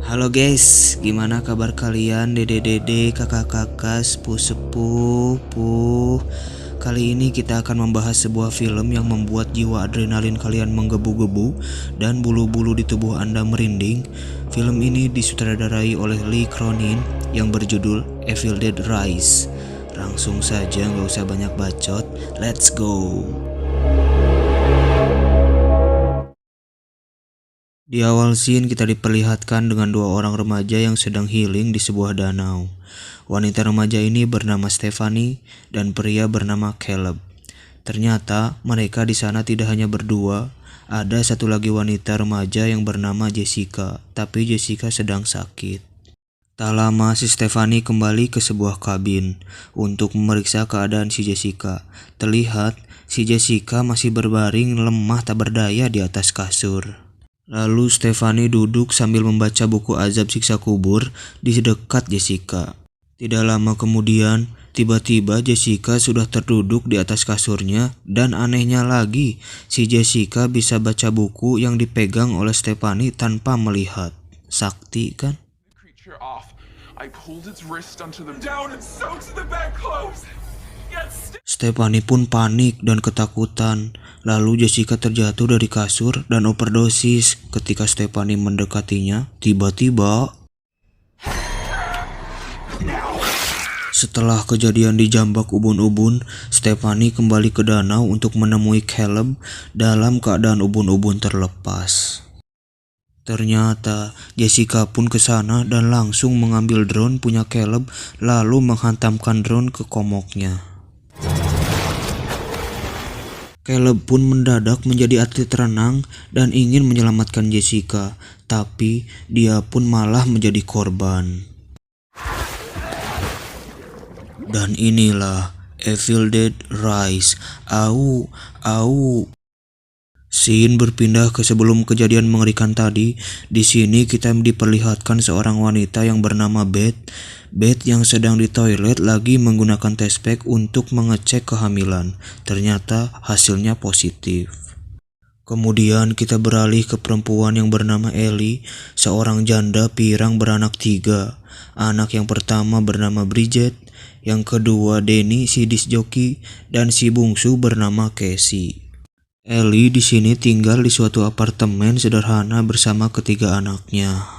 Halo guys, gimana kabar kalian dede-dede, kakak-kakak, sepuh-sepuh? Kali ini kita akan membahas sebuah film yang membuat jiwa adrenalin kalian menggebu-gebu dan bulu-bulu di tubuh Anda merinding. Film ini disutradarai oleh Lee Cronin yang berjudul Evil Dead Rise. Langsung saja, nggak usah banyak bacot, let's go! Di awal scene kita diperlihatkan dengan dua orang remaja yang sedang healing di sebuah danau. Wanita remaja ini bernama Stephanie dan pria bernama Caleb. Ternyata mereka di sana tidak hanya berdua, ada satu lagi wanita remaja yang bernama Jessica, tapi Jessica sedang sakit. Tak lama si Stephanie kembali ke sebuah kabin untuk memeriksa keadaan si Jessica. Terlihat si Jessica masih berbaring lemah tak berdaya di atas kasur. Lalu Stephanie duduk sambil membaca buku azab siksa kubur di dekat Jessica. Tidak lama kemudian, tiba-tiba Jessica sudah terduduk di atas kasurnya dan anehnya lagi, si Jessica bisa baca buku yang dipegang oleh Stephanie tanpa melihat. Sakti kan? Stephanie pun panik dan ketakutan. Lalu Jessica terjatuh dari kasur dan overdosis. Ketika Stephanie mendekatinya, tiba-tiba setelah kejadian dijambak ubun-ubun, Stephanie kembali ke danau untuk menemui Caleb dalam keadaan ubun-ubun terlepas. Ternyata Jessica pun ke sana dan langsung mengambil drone punya Caleb lalu menghantamkan drone ke komoknya. Caleb pun mendadak menjadi atlet renang dan ingin menyelamatkan Jessica, tapi dia pun malah menjadi korban. Dan inilah Evil Dead Rise. Au, au. Scene berpindah ke sebelum kejadian mengerikan tadi. Di sini kita diperlihatkan seorang wanita yang bernama Beth. Beth yang sedang di toilet lagi menggunakan test pack untuk mengecek kehamilan. Ternyata hasilnya positif. Kemudian kita beralih ke perempuan yang bernama Ellie, seorang janda pirang beranak 3. Anak yang pertama bernama Bridget, yang kedua Denny si disc jockey, dan si bungsu bernama Casey. Ellie di sini tinggal di suatu apartemen sederhana bersama ketiga anaknya.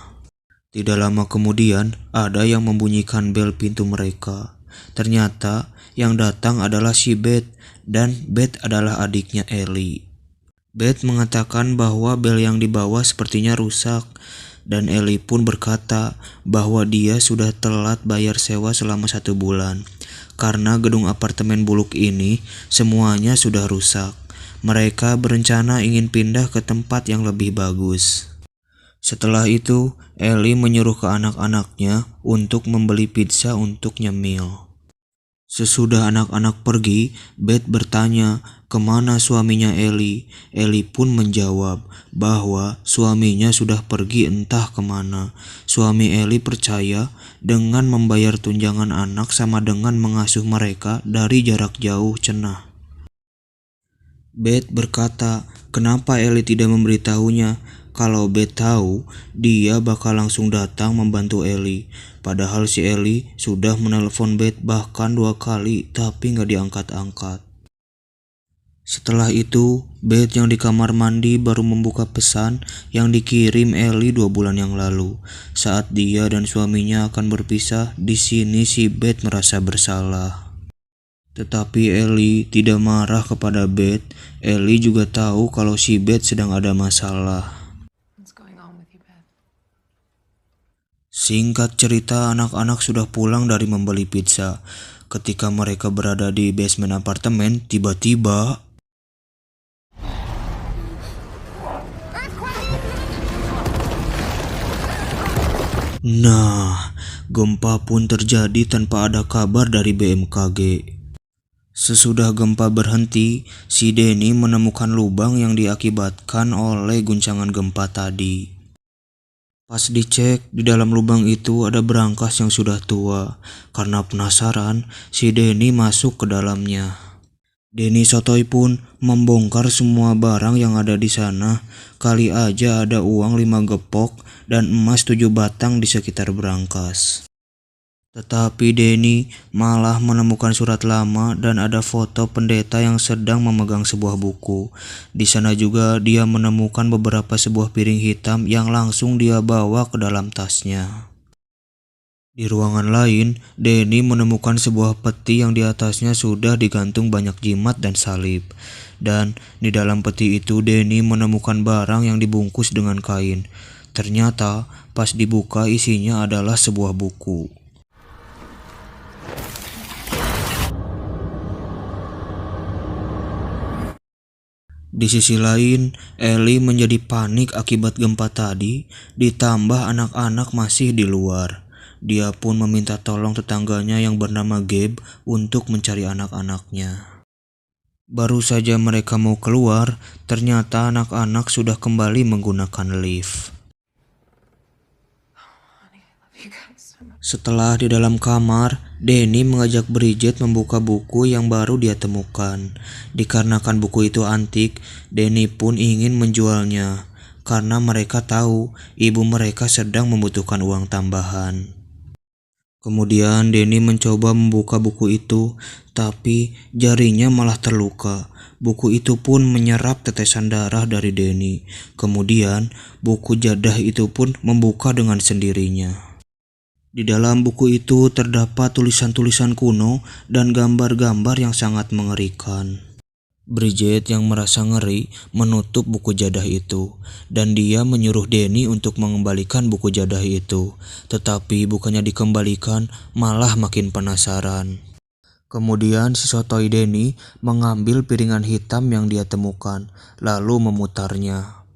Tidak lama kemudian, ada yang membunyikan bel pintu mereka. Ternyata yang datang adalah si Beth, dan Beth adalah adiknya Ellie. Beth mengatakan bahwa bel yang dibawa sepertinya rusak, dan Ellie pun berkata bahwa dia sudah telat bayar sewa selama 1 bulan. Karena gedung apartemen buluk ini semuanya sudah rusak. Mereka berencana ingin pindah ke tempat yang lebih bagus. Setelah itu, Ellie menyuruh ke anak-anaknya untuk membeli pizza untuk nyemil. Sesudah anak-anak pergi, Beth bertanya kemana suaminya Ellie. Ellie pun menjawab bahwa suaminya sudah pergi entah kemana. Suami Ellie percaya dengan membayar tunjangan anak sama dengan mengasuh mereka dari jarak jauh cenah. Beth berkata, kenapa Ellie tidak memberitahunya? Kalau Beth tahu, dia bakal langsung datang membantu Ellie. Padahal si Ellie sudah menelepon Beth bahkan 2 kali, tapi nggak diangkat-angkat. Setelah itu, Beth yang di kamar mandi baru membuka pesan yang dikirim Ellie 2 bulan yang lalu. Saat dia dan suaminya akan berpisah, di sini si Beth merasa bersalah. Tetapi Ellie tidak marah kepada Beth. Ellie juga tahu kalau si Beth sedang ada masalah. Singkat cerita, anak-anak sudah pulang dari membeli pizza. Ketika mereka berada di basement apartemen, tiba-tiba gempa pun terjadi tanpa ada kabar dari BMKG. Sesudah gempa berhenti, si Denny menemukan lubang yang diakibatkan oleh guncangan gempa tadi. Pas dicek, di dalam lubang itu ada berangkas yang sudah tua. Karena penasaran, si Denny masuk ke dalamnya. Denny Sotoy pun membongkar semua barang yang ada di sana. Kali aja ada uang 5 gepok dan emas 7 batang di sekitar berangkas. Tetapi Denny malah menemukan surat lama dan ada foto pendeta yang sedang memegang sebuah buku. Di sana juga dia menemukan beberapa sebuah piring hitam yang langsung dia bawa ke dalam tasnya. Di ruangan lain, Denny menemukan sebuah peti yang di atasnya sudah digantung banyak jimat dan salib. Dan di dalam peti itu Denny menemukan barang yang dibungkus dengan kain. Ternyata pas dibuka isinya adalah sebuah buku. Di sisi lain, Ellie menjadi panik akibat gempa tadi, ditambah anak-anak masih di luar. Dia pun meminta tolong tetangganya yang bernama Gabe untuk mencari anak-anaknya. Baru saja mereka mau keluar, ternyata anak-anak sudah kembali menggunakan lift. Setelah di dalam kamar, Denny mengajak Bridget membuka buku yang baru dia temukan. Dikarenakan buku itu antik, Denny pun ingin menjualnya karena mereka tahu ibu mereka sedang membutuhkan uang tambahan. Kemudian Denny mencoba membuka buku itu, tapi jarinya malah terluka. Buku itu pun menyerap tetesan darah dari Denny. Kemudian buku jadah itu pun membuka dengan sendirinya. Di dalam buku itu terdapat tulisan-tulisan kuno dan gambar-gambar yang sangat mengerikan. Bridget yang merasa ngeri menutup buku jadah itu, dan dia menyuruh Denny untuk mengembalikan buku jadah itu. Tetapi bukannya dikembalikan, malah makin penasaran. Kemudian si sotoy Denny mengambil piringan hitam yang dia temukan, lalu memutarnya.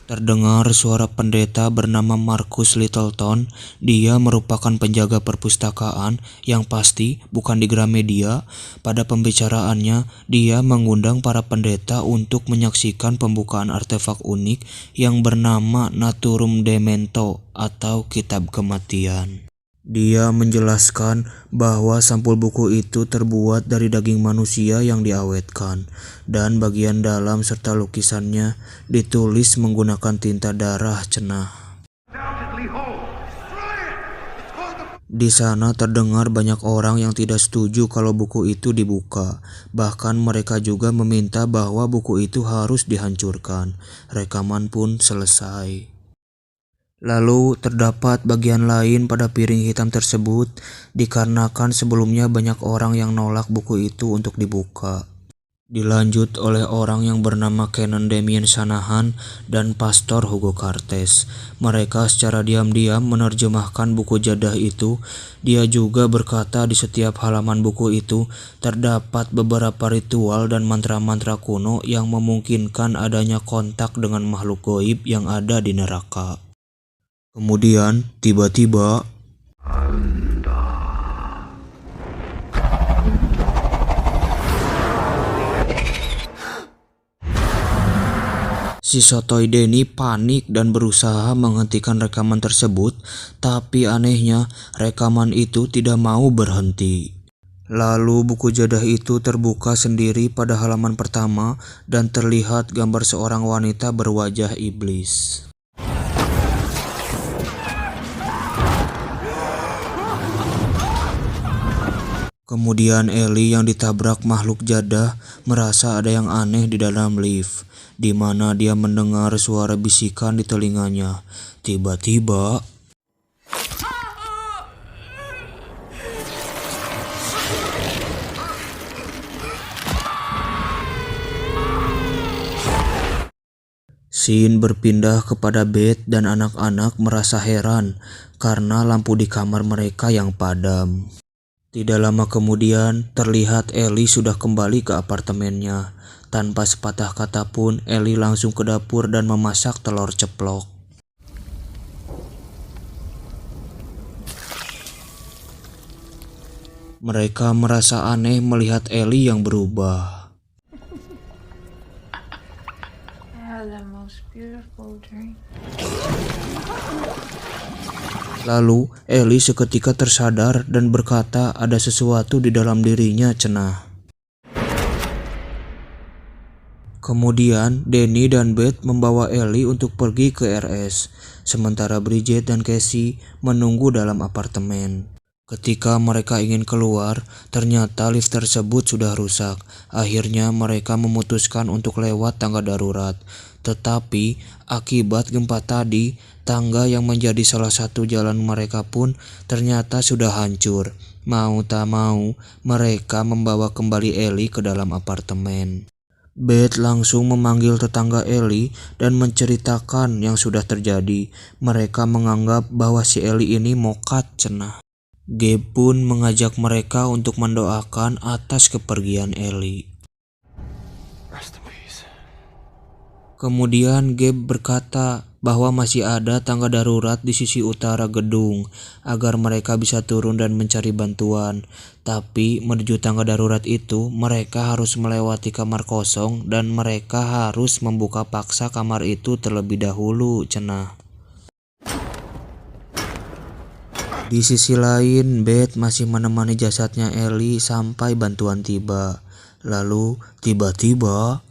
Terdengar suara pendeta bernama Marcus Littleton. Dia merupakan penjaga perpustakaan yang pasti bukan di Gramedia. Pada pembicaraannya, dia mengundang para pendeta untuk menyaksikan pembukaan artefak unik yang bernama Naturum Demento atau Kitab Kematian. Dia menjelaskan bahwa sampul buku itu terbuat dari daging manusia yang diawetkan, dan bagian dalam serta lukisannya ditulis menggunakan tinta darah cenah. Di sana terdengar banyak orang yang tidak setuju kalau buku itu dibuka. Bahkan mereka juga meminta bahwa buku itu harus dihancurkan. Rekaman pun selesai. Lalu terdapat bagian lain pada piring hitam tersebut dikarenakan sebelumnya banyak orang yang nolak buku itu untuk dibuka. Dilanjut oleh orang yang bernama Canon Damien Shanahan dan Pastor Hugo Cartes. Mereka secara diam-diam menerjemahkan buku jadah itu. Dia juga berkata di setiap halaman buku itu terdapat beberapa ritual dan mantra-mantra kuno yang memungkinkan adanya kontak dengan makhluk goib yang ada di neraka. Kemudian, tiba-tiba, si sotoy Denny panik dan berusaha menghentikan rekaman tersebut, tapi anehnya rekaman itu tidak mau berhenti. Lalu buku jadah itu terbuka sendiri pada halaman pertama dan terlihat gambar seorang wanita berwajah iblis. Kemudian Ellie yang ditabrak makhluk jadah merasa ada yang aneh di dalam lift, di mana dia mendengar suara bisikan di telinganya. Tiba-tiba, scene berpindah kepada Beth dan anak-anak merasa heran karena lampu di kamar mereka yang padam. Tidak lama kemudian, terlihat Ellie sudah kembali ke apartemennya. Tanpa sepatah kata pun, Ellie langsung ke dapur dan memasak telur ceplok. Mereka merasa aneh melihat Ellie yang berubah. I had the most beautiful dream. Lalu Ellie seketika tersadar dan berkata ada sesuatu di dalam dirinya cenah. Kemudian Danny dan Beth membawa Ellie untuk pergi ke RS, sementara Bridget dan Casey menunggu dalam apartemen. Ketika mereka ingin keluar, ternyata lift tersebut sudah rusak. Akhirnya mereka memutuskan untuk lewat tangga darurat. Tetapi akibat gempa tadi, tangga yang menjadi salah satu jalan mereka pun ternyata sudah hancur. Mau tak mau, mereka membawa kembali Ellie ke dalam apartemen. Beth langsung memanggil tetangga Ellie dan menceritakan yang sudah terjadi. Mereka menganggap bahwa si Ellie ini mokat cenah. Gabe pun mengajak mereka untuk mendoakan atas kepergian Ellie. Kemudian Gabe berkata bahwa masih ada tangga darurat di sisi utara gedung agar mereka bisa turun dan mencari bantuan. Tapi menuju tangga darurat itu mereka harus melewati kamar kosong dan mereka harus membuka paksa kamar itu terlebih dahulu cenah. Di sisi lain, Beth masih menemani jasadnya Ellie sampai bantuan tiba. Lalu tiba-tiba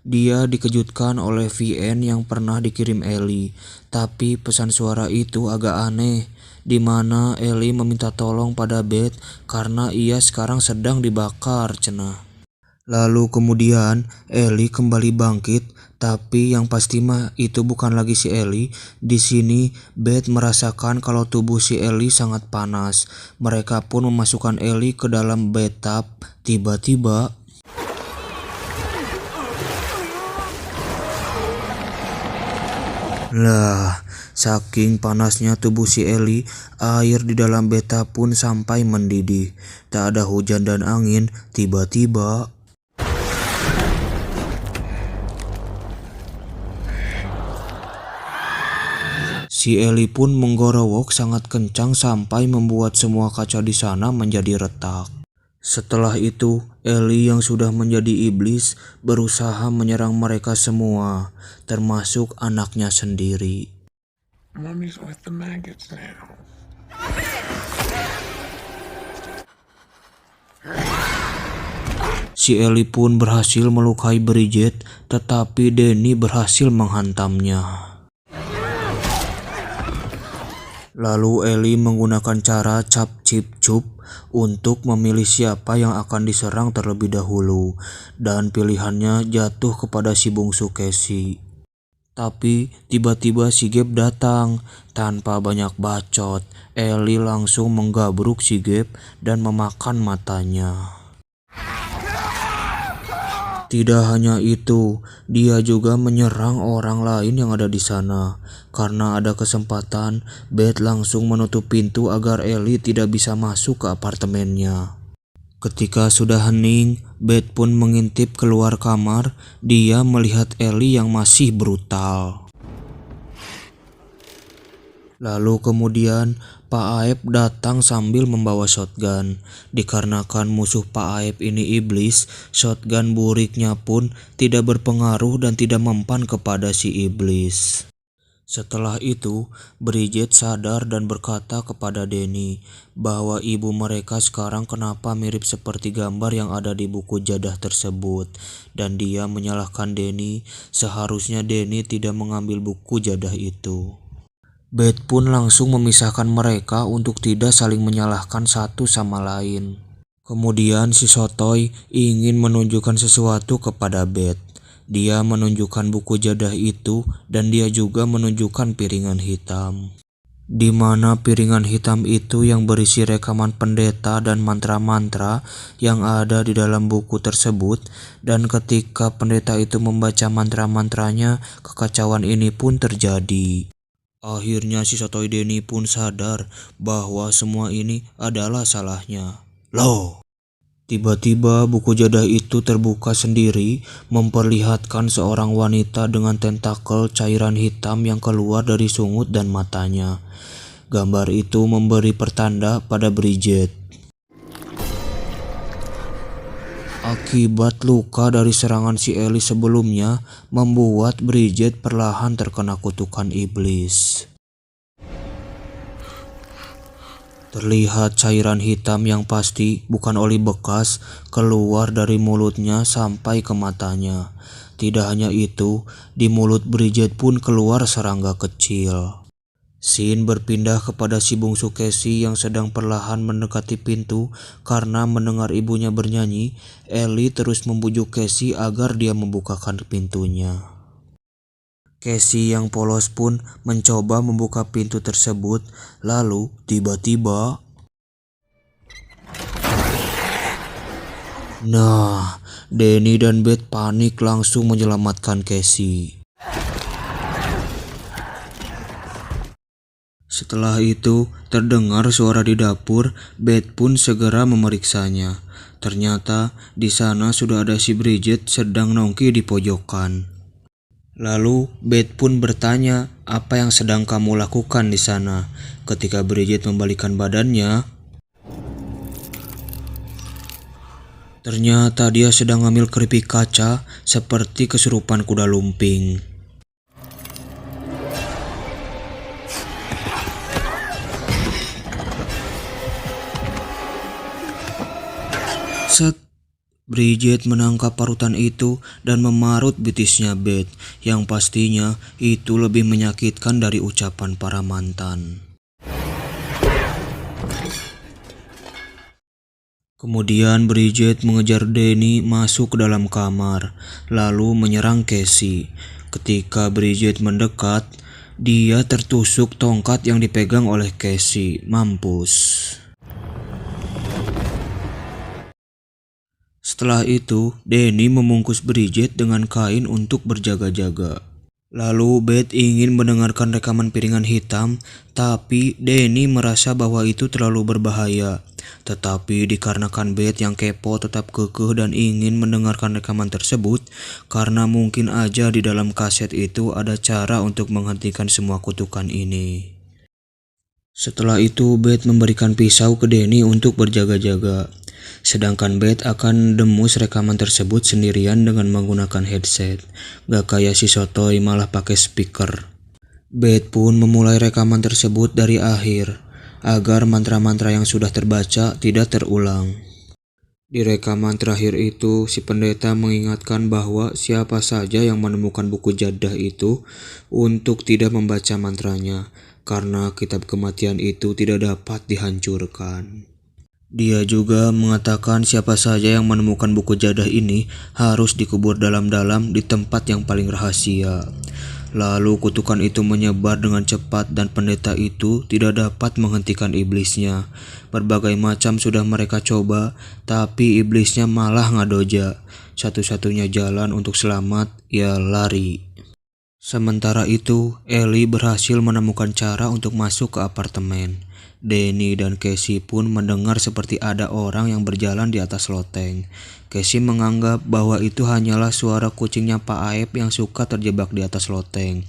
dia dikejutkan oleh VN yang pernah dikirim Ellie. Tapi pesan suara itu agak aneh, di mana Ellie meminta tolong pada Beth karena ia sekarang sedang dibakar cenah. Lalu kemudian Ellie kembali bangkit, tapi yang pasti mah itu bukan lagi si Ellie. Di sini Beth merasakan kalau tubuh si Ellie sangat panas. Mereka pun memasukkan Ellie ke dalam bathtub. Tiba-tiba saking panasnya tubuh si Ellie, air di dalam bathtub pun sampai mendidih. Tak ada hujan dan angin, tiba-tiba si Ellie pun menggorowok sangat kencang sampai membuat semua kaca di sana menjadi retak. Setelah itu, Ellie yang sudah menjadi iblis berusaha menyerang mereka semua, termasuk anaknya sendiri. Mommy's with the maggots now. Si Ellie pun berhasil melukai Bridget, tetapi Danny berhasil menghantamnya. Lalu Ellie menggunakan cara cap cip cup untuk memilih siapa yang akan diserang terlebih dahulu, dan pilihannya jatuh kepada si bungsu Casey. Tapi tiba-tiba si Gabe datang. Tanpa banyak bacot, Ellie langsung menggabruk si Gabe dan memakan matanya. Tidak hanya itu, dia juga menyerang orang lain yang ada di sana. Karena ada kesempatan, Beth langsung menutup pintu agar Ellie tidak bisa masuk ke apartemennya. Ketika sudah hening, Beth pun mengintip keluar kamar. Dia melihat Ellie yang masih brutal. Lalu kemudian Pak Aep datang sambil membawa shotgun. Dikarenakan musuh Pak Aep ini iblis, shotgun buriknya pun tidak berpengaruh dan tidak mempan kepada si iblis. Setelah itu, Bridget sadar dan berkata kepada Danny bahwa ibu mereka sekarang kenapa mirip seperti gambar yang ada di buku jadah tersebut. Dan dia menyalahkan Danny, seharusnya Danny tidak mengambil buku jadah itu. Beth pun langsung memisahkan mereka untuk tidak saling menyalahkan satu sama lain. Kemudian si Sotoy ingin menunjukkan sesuatu kepada Beth. Dia menunjukkan buku jadah itu dan dia juga menunjukkan piringan hitam. Di mana piringan hitam itu yang berisi rekaman pendeta dan mantra-mantra yang ada di dalam buku tersebut, dan ketika pendeta itu membaca mantra-mantranya, kekacauan ini pun terjadi. Akhirnya si Sotoy Danny pun sadar bahwa semua ini adalah salahnya. Tiba-tiba buku jadah itu terbuka sendiri, memperlihatkan seorang wanita dengan tentakel cairan hitam yang keluar dari sungut dan matanya. Gambar itu memberi pertanda pada Bridget. Akibat luka dari serangan si Ellie sebelumnya, membuat Bridget perlahan terkena kutukan iblis. Terlihat cairan hitam yang pasti bukan oli bekas keluar dari mulutnya sampai ke matanya. Tidak hanya itu, di mulut Bridget pun keluar serangga kecil. Scene berpindah kepada si bungsu Casey yang sedang perlahan mendekati pintu karena mendengar ibunya bernyanyi. Ellie terus membujuk Casey agar dia membukakan pintunya. Casey yang polos pun mencoba membuka pintu tersebut, lalu tiba-tiba... Nah, Danny dan Beth panik langsung menyelamatkan Casey. Setelah itu, terdengar suara di dapur. Beth pun segera memeriksanya. Ternyata di sana sudah ada si Bridget sedang nongki di pojokan. Lalu Beth pun bertanya, "Apa yang sedang kamu lakukan di sana?" Ketika Bridget membalikkan badannya, ternyata dia sedang ngambil keripik kaca seperti kesurupan kuda lumping. Set, Bridget menangkap parutan itu dan memarut betisnya Beth, yang pastinya itu lebih menyakitkan dari ucapan para mantan. Kemudian Bridget mengejar Danny masuk ke dalam kamar, lalu menyerang Casey. Ketika Bridget mendekat, dia tertusuk tongkat yang dipegang oleh Casey. Mampus. Setelah itu, Danny membungkus Bridget dengan kain untuk berjaga-jaga. Lalu Beth ingin mendengarkan rekaman piringan hitam, tapi Danny merasa bahwa itu terlalu berbahaya. Tetapi dikarenakan Beth yang kepo tetap kekeh dan ingin mendengarkan rekaman tersebut, karena mungkin aja di dalam kaset itu ada cara untuk menghentikan semua kutukan ini. Setelah itu Beth memberikan pisau ke Danny untuk berjaga-jaga. Sedangkan Beth akan demus rekaman tersebut sendirian dengan menggunakan headset. Gak kayak si Sotoy malah pakai speaker. Beth pun memulai rekaman tersebut dari akhir, agar mantra-mantra yang sudah terbaca tidak terulang. Di rekaman terakhir itu, si pendeta mengingatkan bahwa siapa saja yang menemukan buku jadah itu untuk tidak membaca mantranya, karena kitab kematian itu tidak dapat dihancurkan. Dia juga mengatakan siapa saja yang menemukan buku jadah ini harus dikubur dalam-dalam di tempat yang paling rahasia. Lalu kutukan itu menyebar dengan cepat dan pendeta itu tidak dapat menghentikan iblisnya. Berbagai macam sudah mereka coba, tapi iblisnya malah ngadoja. Satu-satunya jalan untuk selamat ya lari. Sementara itu, Ellie berhasil menemukan cara untuk masuk ke apartemen. Danny dan Casey pun mendengar seperti ada orang yang berjalan di atas loteng. Casey menganggap bahwa itu hanyalah suara kucingnya Pak Aep yang suka terjebak di atas loteng.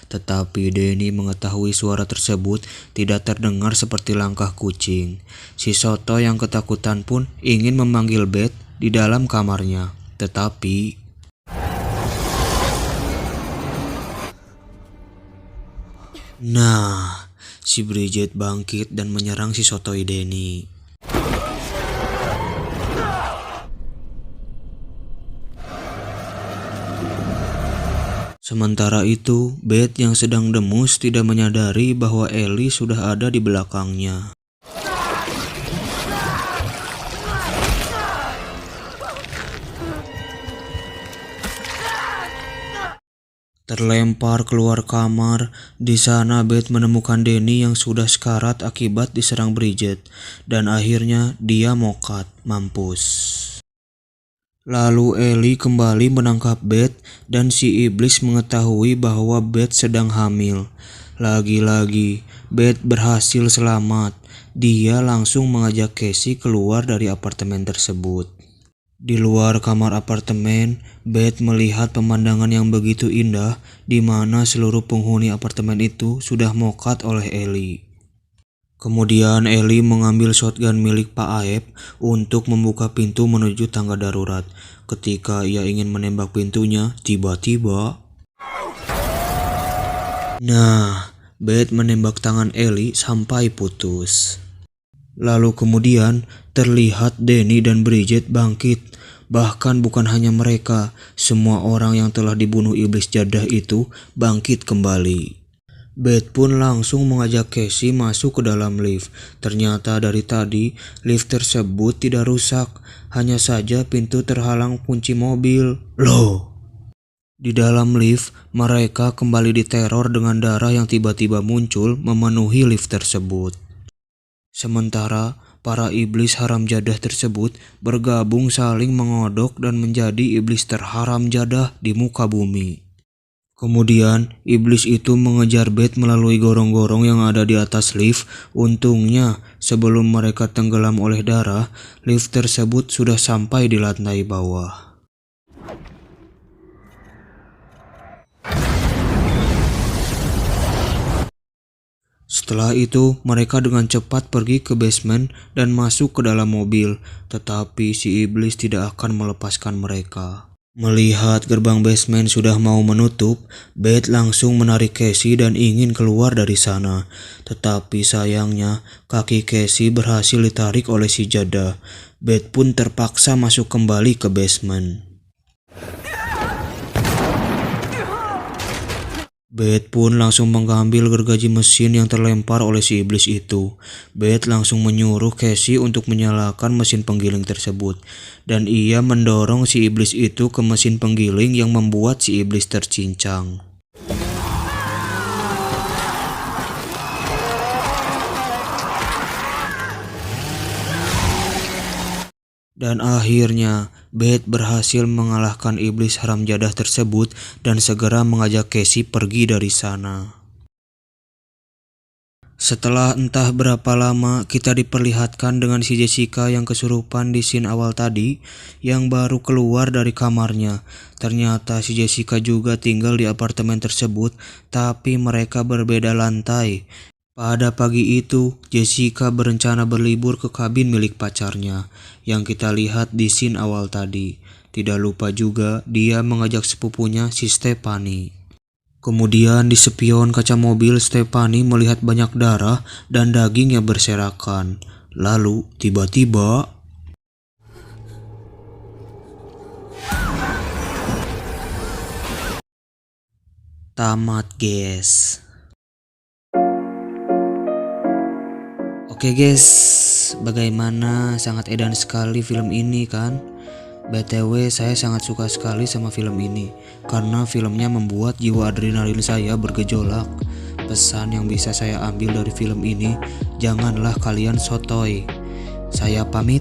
Tetapi Danny mengetahui suara tersebut tidak terdengar seperti langkah kucing. Si Soto yang ketakutan pun ingin memanggil Beth di dalam kamarnya. Tetapi nah, si Bridget bangkit dan menyerang si Sotoy Danny. Sementara itu, Beth yang sedang demus tidak menyadari bahwa Ellie sudah ada di belakangnya. Terlempar keluar kamar, di sana Beth menemukan Danny yang sudah sekarat akibat diserang Bridget, dan akhirnya dia mokat, mampus. Lalu Ellie kembali menangkap Beth dan si iblis mengetahui bahwa Beth sedang hamil. Lagi-lagi, Beth berhasil selamat. Dia langsung mengajak Casey keluar dari apartemen tersebut. Di luar kamar apartemen, Beth melihat pemandangan yang begitu indah di mana seluruh penghuni apartemen itu sudah mokat oleh Ellie. Kemudian Ellie mengambil shotgun milik Pak Aep untuk membuka pintu menuju tangga darurat. Ketika ia ingin menembak pintunya, tiba-tiba... Nah, Beth menembak tangan Ellie sampai putus. Lalu kemudian terlihat Danny dan Bridget bangkit. Bahkan bukan hanya mereka, semua orang yang telah dibunuh iblis jadah itu bangkit kembali. Beth pun langsung mengajak Casey masuk ke dalam lift. Ternyata dari tadi lift tersebut tidak rusak, hanya saja pintu terhalang kunci mobil. Loh! Di dalam lift, mereka kembali diteror dengan darah yang tiba-tiba muncul memenuhi lift tersebut. Sementara para iblis haram jadah tersebut bergabung saling mengodok dan menjadi iblis terharam jadah di muka bumi. Kemudian, iblis itu mengejar Beth melalui gorong-gorong yang ada di atas lift. Untungnya, sebelum mereka tenggelam oleh darah, lift tersebut sudah sampai di lantai bawah. Setelah itu, mereka dengan cepat pergi ke basement dan masuk ke dalam mobil, tetapi si iblis tidak akan melepaskan mereka. Melihat gerbang basement sudah mau menutup, Beth langsung menarik Casey dan ingin keluar dari sana. Tetapi sayangnya, kaki Casey berhasil ditarik oleh si jadah. Beth pun terpaksa masuk kembali ke basement. Beth pun langsung mengambil gergaji mesin yang terlempar oleh si iblis itu. Beth langsung menyuruh Casey untuk menyalakan mesin penggiling tersebut. Dan ia mendorong si iblis itu ke mesin penggiling yang membuat si iblis tercincang. Dan akhirnya, Beth berhasil mengalahkan iblis haram jadah tersebut dan segera mengajak Casey pergi dari sana. Setelah entah berapa lama, kita diperlihatkan dengan si Jessica yang kesurupan di scene awal tadi, yang baru keluar dari kamarnya. Ternyata si Jessica juga tinggal di apartemen tersebut, tapi mereka berbeda lantai. Pada pagi itu, Jessica berencana berlibur ke kabin milik pacarnya, yang kita lihat di scene awal tadi. Tidak lupa juga, dia mengajak sepupunya si Stephanie. Kemudian di spion kaca mobil, Stephanie melihat banyak darah dan daging yang berserakan. Lalu, tiba-tiba... Tamat, guys. Oke guys, bagaimana, sangat edan sekali film ini kan? BTW saya sangat suka sekali sama film ini, karena filmnya membuat jiwa adrenalin saya bergejolak. Pesan yang bisa saya ambil dari film ini, janganlah kalian sotoy. Saya pamit,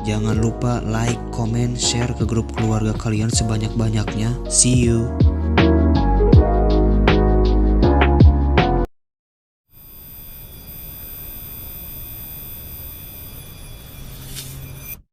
jangan lupa like, comment, share ke grup keluarga kalian sebanyak-banyaknya. See you.